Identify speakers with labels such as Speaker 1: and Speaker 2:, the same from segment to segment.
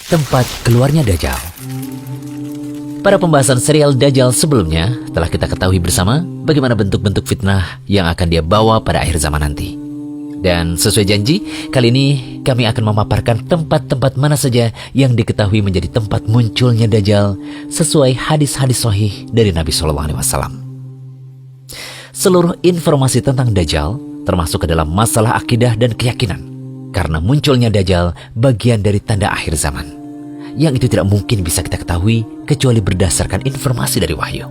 Speaker 1: tempat keluarnya Dajjal. Pada pembahasan serial Dajjal sebelumnya, telah kita ketahui bersama bagaimana bentuk-bentuk fitnah yang akan dia bawa pada akhir zaman nanti. Dan sesuai janji, kali ini kami akan memaparkan tempat-tempat mana saja yang diketahui menjadi tempat munculnya Dajjal sesuai hadis-hadis sahih dari Nabi SAW. Seluruh informasi tentang Dajjal termasuk ke dalam masalah akidah dan keyakinan, karena munculnya Dajjal bagian dari tanda akhir zaman, yang itu tidak mungkin bisa kita ketahui kecuali berdasarkan informasi dari wahyu.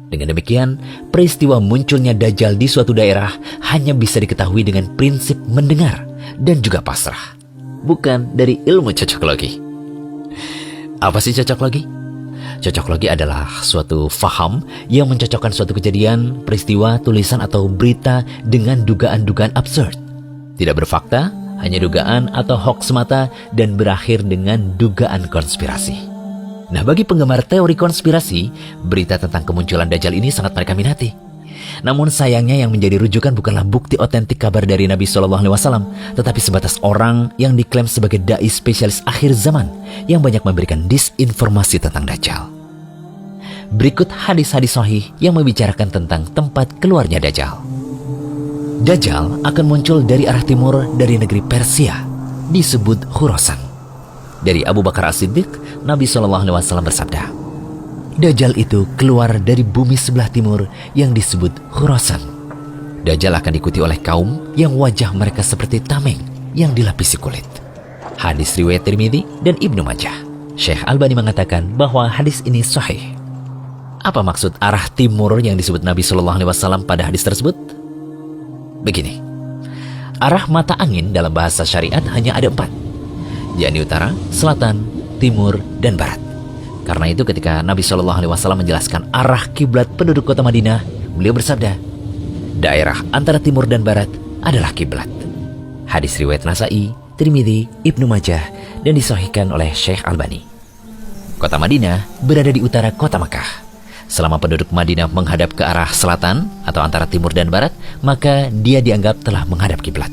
Speaker 1: Dengan demikian, peristiwa munculnya Dajjal di suatu daerah hanya bisa diketahui dengan prinsip mendengar dan juga pasrah, bukan dari ilmu cocokologi. Apa sih cocokologi? Cocokologi adalah suatu faham yang mencocokkan suatu kejadian, peristiwa, tulisan, atau berita dengan dugaan-dugaan absurd. Tidak berfakta, hanya dugaan atau hoax semata, dan berakhir dengan dugaan konspirasi. Nah, bagi penggemar teori konspirasi, berita tentang kemunculan Dajjal ini sangat mereka minati. Namun sayangnya yang menjadi rujukan bukanlah bukti otentik kabar dari Nabi SAW, tetapi sebatas orang yang diklaim sebagai dai spesialis akhir zaman yang banyak memberikan disinformasi tentang Dajjal. Berikut hadis-hadis sahih yang membicarakan tentang tempat keluarnya Dajjal. Dajjal akan muncul dari arah timur dari negeri Persia, disebut Khurasan. Dari Abu Bakar As-Siddiq, Nabi SAW bersabda, Dajjal itu keluar dari bumi sebelah timur yang disebut Khurasan. Dajjal akan diikuti oleh kaum yang wajah mereka seperti tameng yang dilapisi kulit. Hadis riwayat Tirmidzi dan Ibnu Majah. Syekh Albani mengatakan bahwa hadis ini sahih. Apa maksud arah timur yang disebut Nabi SAW pada hadis tersebut? Begini, arah mata angin dalam bahasa syariat hanya ada 4, yakni utara, selatan, timur, dan barat. Karena itu ketika Nabi SAW menjelaskan arah kiblat penduduk kota Madinah, beliau bersabda, daerah antara timur dan barat adalah kiblat. Hadis riwayat Nasai, Tirmidzi, Ibnu Majah, dan disahihkan oleh Syekh Albani. Kota Madinah berada di utara kota Makkah. Selama penduduk Madinah menghadap ke arah selatan atau antara timur dan barat, maka dia dianggap telah menghadap kiblat.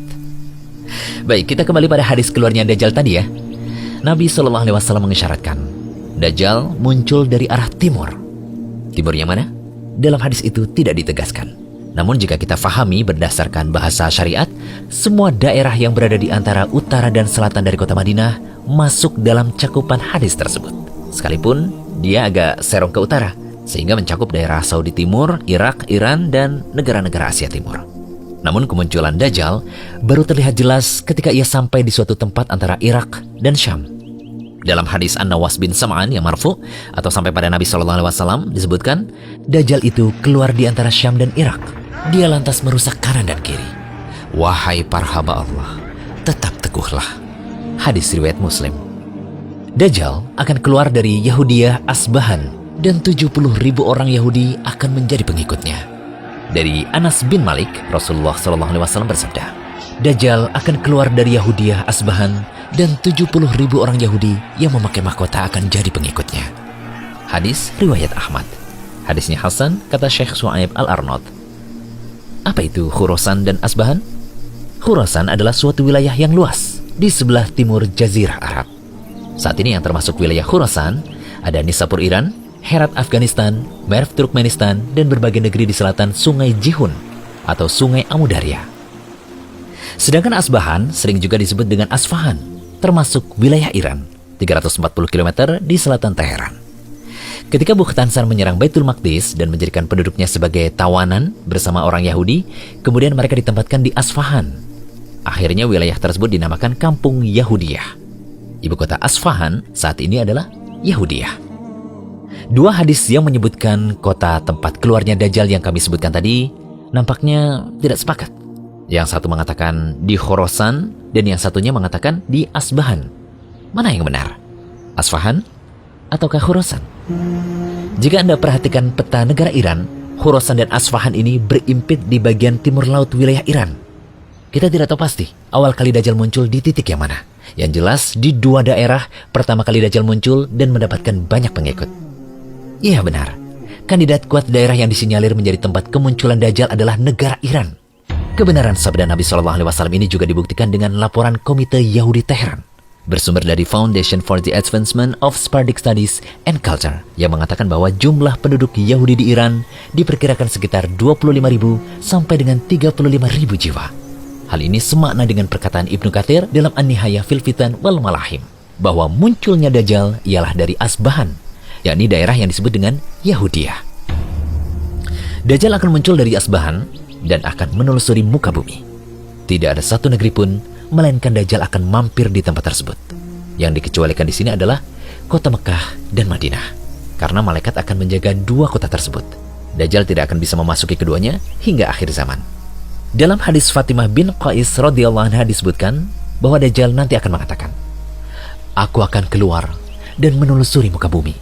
Speaker 1: Baik, kita kembali pada hadis keluarnya Dajjal tadi ya. Nabi SAW mengisyaratkan Dajjal muncul dari arah timur. Timur yang mana? Dalam hadis itu tidak ditegaskan. Namun jika kita fahami berdasarkan bahasa syariat, semua daerah yang berada di antara utara dan selatan dari kota Madinah masuk dalam cakupan hadis tersebut. Sekalipun dia agak serong ke utara, sehingga mencakup daerah Saudi Timur, Irak, Iran, dan negara-negara Asia Timur. Namun kemunculan Dajjal baru terlihat jelas ketika ia sampai di suatu tempat antara Irak dan Syam. Dalam hadis An-Nawas bin Sam'an yang marfu atau sampai pada Nabi SAW disebutkan, Dajjal itu keluar di antara Syam dan Irak. Dia lantas merusak kanan dan kiri. Wahai para hamba Allah, tetap teguhlah. Hadis riwayat Muslim. Dajjal akan keluar dari Yahudiyah Asbahan dan 70.000 orang Yahudi akan menjadi pengikutnya. Dari Anas bin Malik, Rasulullah SAW bersabda, Dajjal akan keluar dari Yahudiyah Asbahan dan 70.000 orang Yahudi yang memakai mahkota akan jadi pengikutnya. Hadis riwayat Ahmad. Hadisnya Hasan, kata Syekh Su'aib Al-Arnaud. Apa itu Khurasan dan Asbahan? Khurasan adalah suatu wilayah yang luas di sebelah timur Jazirah Arab. Saat ini yang termasuk wilayah Khurasan ada Nisapur Iran, Herat Afghanistan, Merv Turkmenistan, dan berbagai negeri di selatan Sungai Jihun atau Sungai Amudarya. Sedangkan Asbahan sering juga disebut dengan Asfahan, termasuk wilayah Iran, 340 km di selatan Teheran. Ketika Bukhtansan menyerang Baitul Maqdis dan menjadikan penduduknya sebagai tawanan bersama orang Yahudi, kemudian mereka ditempatkan di Asfahan. Akhirnya wilayah tersebut dinamakan Kampung Yahudiyah. Ibu kota Asfahan saat ini adalah Yahudiyah. Dua hadis yang menyebutkan kota tempat keluarnya Dajjal yang kami sebutkan tadi nampaknya tidak sepakat. Yang satu mengatakan di Khurasan dan yang satunya mengatakan di Asbahan. Mana yang benar? Asfahan ataukah Khurasan? Jika Anda perhatikan peta negara Iran, Khurasan dan Asfahan ini berimpit di bagian timur laut wilayah Iran. Kita tidak tahu pasti awal kali Dajjal muncul di titik yang mana. Yang jelas di dua daerah pertama kali Dajjal muncul dan mendapatkan banyak pengikut. Iya benar, kandidat kuat daerah yang disinyalir menjadi tempat kemunculan Dajjal adalah negara Iran. Kebenaran sabda Nabi SAW ini juga dibuktikan dengan laporan Komite Yahudi Teheran. bersumber dari Foundation for the Advancement of Sephardic Studies and Culture yang mengatakan bahwa jumlah penduduk Yahudi di Iran diperkirakan sekitar 25.000 sampai dengan 35.000 jiwa. Hal ini semakna dengan perkataan Ibnu Katsir dalam An-Nihayah fil Fitan wal Malahim bahwa munculnya Dajjal ialah dari Asbahan, yakni daerah yang disebut dengan Yahudiyah. Dajjal akan muncul dari Asbahan dan akan menelusuri muka bumi. Tidak ada satu negeri pun melainkan Dajjal akan mampir di tempat tersebut. Yang dikecualikan di sini adalah kota Mekah dan Madinah, karena malaikat akan menjaga dua kota tersebut. Dajjal tidak akan bisa memasuki keduanya hingga akhir zaman. Dalam hadis Fatimah bin Qais radhiyallahu anha disebutkan bahwa Dajjal nanti akan mengatakan, "Aku akan keluar dan menelusuri muka bumi.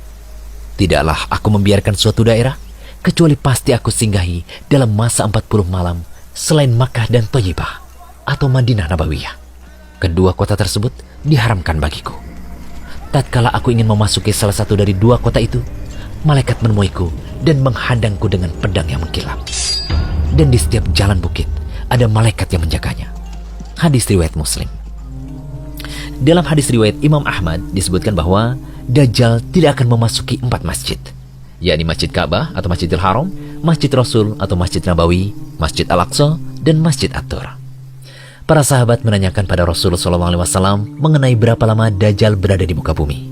Speaker 1: Tidaklah aku membiarkan suatu daerah, kecuali pasti aku singgahi dalam masa 40 malam selain Makkah dan Thayyibah atau Madinah Nabawiyah. Kedua kota tersebut diharamkan bagiku. Tatkala aku ingin memasuki salah satu dari dua kota itu, malaikat menemuiku dan menghadangku dengan pedang yang mengkilap. Dan di setiap jalan bukit ada malaikat yang menjaganya." Hadis riwayat Muslim. Dalam hadis riwayat Imam Ahmad disebutkan bahwa Dajjal tidak akan memasuki 4 masjid, yakni Masjid Ka'bah atau Masjidil Haram, Masjid Rasul atau Masjid Nabawi, Masjid Al-Aqsa, dan Masjid At-Tur. Para sahabat menanyakan pada Rasulullah SAW mengenai berapa lama Dajjal berada di muka bumi.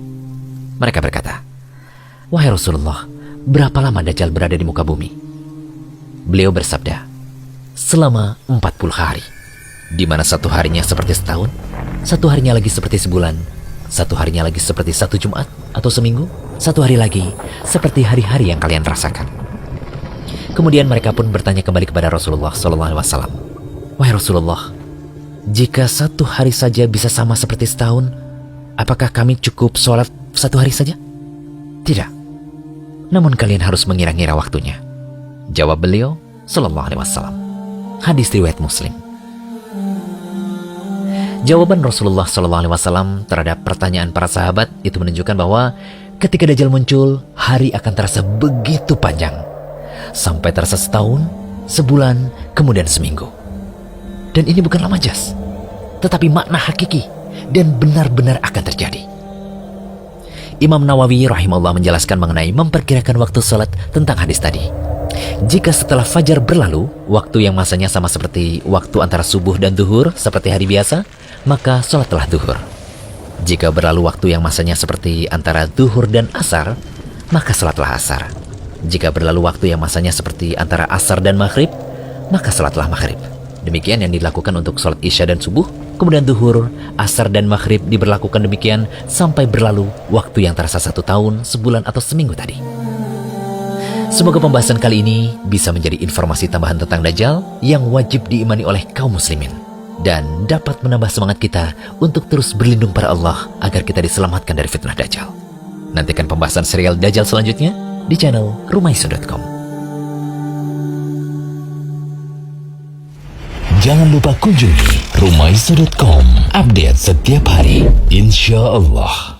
Speaker 1: Mereka berkata, "Wahai Rasulullah, berapa lama Dajjal berada di muka bumi?" Beliau bersabda, "Selama 40 hari, di mana satu harinya seperti setahun, satu harinya lagi seperti sebulan, satu harinya lagi seperti satu Jumat atau seminggu, satu hari lagi seperti hari-hari yang kalian rasakan." Kemudian mereka pun bertanya kembali kepada Rasulullah SAW, "Wahai Rasulullah, jika satu hari saja bisa sama seperti setahun, apakah kami cukup sholat satu hari saja?" "Tidak, namun kalian harus mengira-ngira waktunya," jawab beliau SAW. Hadis riwayat Muslim. Jawaban Rasulullah SAW terhadap pertanyaan para sahabat itu menunjukkan bahwa ketika Dajjal muncul, hari akan terasa begitu panjang, sampai terasa setahun, sebulan, kemudian seminggu. Dan ini bukanlah majas, tetapi makna hakiki dan benar-benar akan terjadi. Imam Nawawi rahimahullah menjelaskan mengenai memperkirakan waktu salat tentang hadis tadi. Jika setelah fajar berlalu, waktu yang masanya sama seperti waktu antara subuh dan duhur seperti hari biasa, maka salatlah duhur. Jika berlalu waktu yang masanya seperti antara duhur dan asar, maka salatlah asar. Jika berlalu waktu yang masanya seperti antara asar dan maghrib, maka salatlah maghrib. Demikian yang dilakukan untuk salat isya dan subuh. Kemudian duhur, asar dan maghrib diberlakukan demikian sampai berlalu waktu yang terasa 1 tahun, sebulan atau seminggu tadi. Semoga pembahasan kali ini bisa menjadi informasi tambahan tentang Dajjal yang wajib diimani oleh kaum muslimin dan dapat menambah semangat kita untuk terus berlindung pada Allah agar kita diselamatkan dari fitnah Dajjal. Nantikan pembahasan serial Dajjal selanjutnya di channel Rumaiso.com.
Speaker 2: Jangan lupa kunjungi Rumaiso.com, update setiap hari, insya Allah.